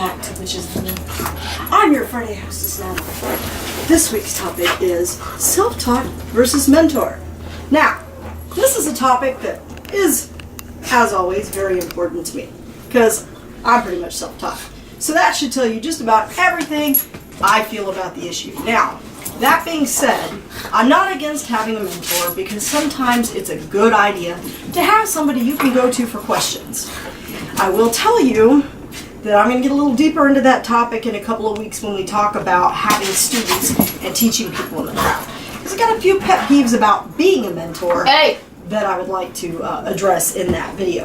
back to Witches of the Moon. I'm your Friday hostess, Natalie. This week's topic is self-taught versus mentor. Now, this is a topic that is, as always, very important to me because I'm pretty much self-taught. So that should tell you just about everything I feel about the issue. Now, that being said, I'm not against having a mentor because sometimes it's a good idea to have somebody you can go to for questions. I will tell you that I'm going to get a little deeper into that topic in a couple of weeks when we talk about having students and teaching people in the craft. Because I've got a few pet peeves about being a mentor that I would like to address in that video.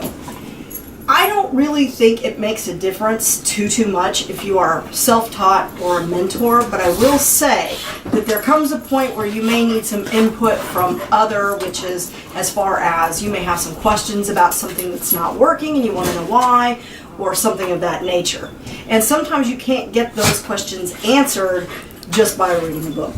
I don't really think it makes a difference too much if you are self-taught or a mentor, but I will say that there comes a point where you may need some input from other witches as far as you may have some questions about something that's not working and you want to know why, or something of that nature. And sometimes you can't get those questions answered just by reading a book.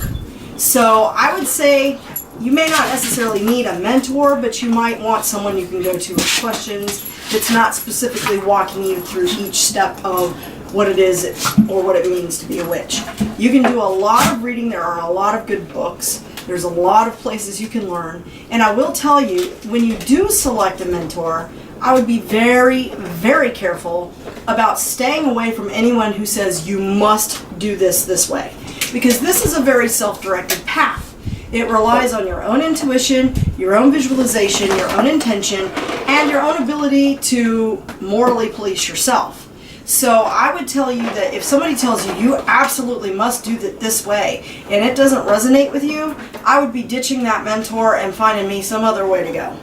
So I would say you may not necessarily need a mentor, but you might want someone you can go to with questions that's not specifically walking you through each step of what it is or what it means to be a witch. You can do a lot of reading. There are a lot of good books. There's a lot of places you can learn. And I will tell you, when you do select a mentor, I would be very careful about staying away from anyone who says you must do this way. Because this is a very self-directed path. It relies on your own intuition, your own visualization, your own intention, and your own ability to morally police yourself. So I would tell you that if somebody tells you you absolutely must do it this way and it doesn't resonate with you, I would be ditching that mentor and finding me some other way to go.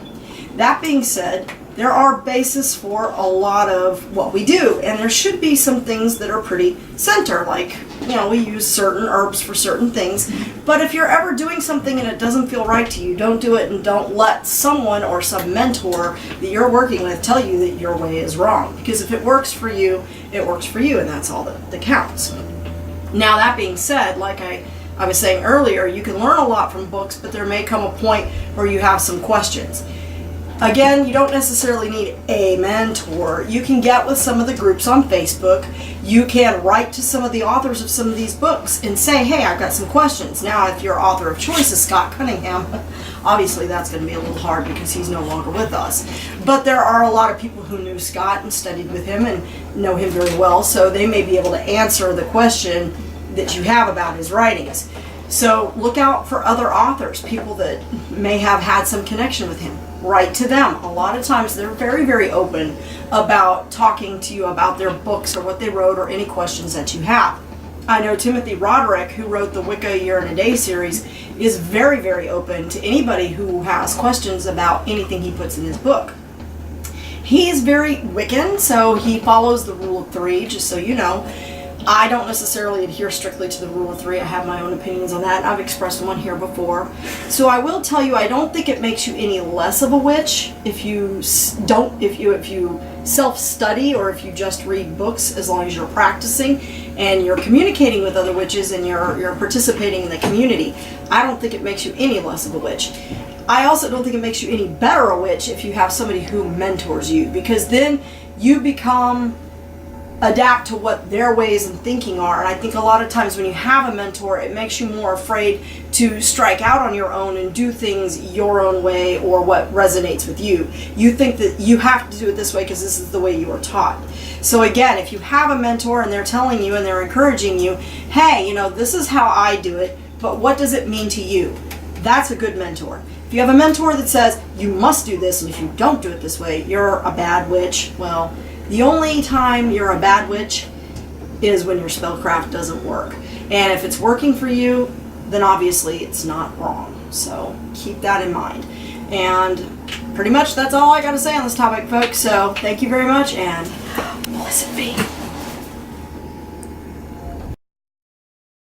That being said, there are bases for a lot of what we do, and there should be some things that are pretty center, like, you know, we use certain herbs for certain things, but if you're ever doing something and it doesn't feel right to you, don't do it, and don't let someone or some mentor that you're working with tell you that your way is wrong, because if it works for you, it works for you, and that's all that counts. Now, that being said, like I was saying earlier, you can learn a lot from books, but there may come a point where you have some questions. Again, you don't necessarily need a mentor. You can get with some of the groups on Facebook. You can write to some of the authors of some of these books and say, hey, I've got some questions. Now, if your author of choice is Scott Cunningham, obviously that's going to be a little hard because he's no longer with us. But there are a lot of people who knew Scott and studied with him and know him very well, so they may be able to answer the question that you have about his writings. So look out for other authors, people that may have had some connection with him. Write to them. A lot of times they're very open about talking to you about their books or what they wrote or any questions that you have. I know Timothy Roderick, who wrote the Wicca Year and a Day series, is very open to anybody who has questions about anything he puts in his book. He's very Wiccan, so he follows the rule of three, just so you know. I don't necessarily adhere strictly to the rule of three. I have my own opinions on that, and I've expressed one here before. So I will tell you, I don't think it makes you any less of a witch if you self-study or if you just read books, as long as you're practicing and you're communicating with other witches and you're participating in the community. I don't think it makes you any less of a witch. I also don't think it makes you any better a witch if you have somebody who mentors you, because then you adapt to what their ways and thinking are. And I think a lot of times when you have a mentor, it makes you more afraid to strike out on your own and do things your own way or what resonates with you. You think that you have to do it this way because this is the way you were taught. So again, if you have a mentor and they're telling you and they're encouraging you, hey, you know, this is how I do it, but what does it mean to you? That's a good mentor. If you have a mentor that says you must do this, and if you don't do it this way, you're a bad witch, well, the only time you're a bad witch is when your spellcraft doesn't work. And if it's working for you, then obviously it's not wrong. So keep that in mind. And pretty much that's all I got to say on this topic, folks. So thank you very much, and blessed be.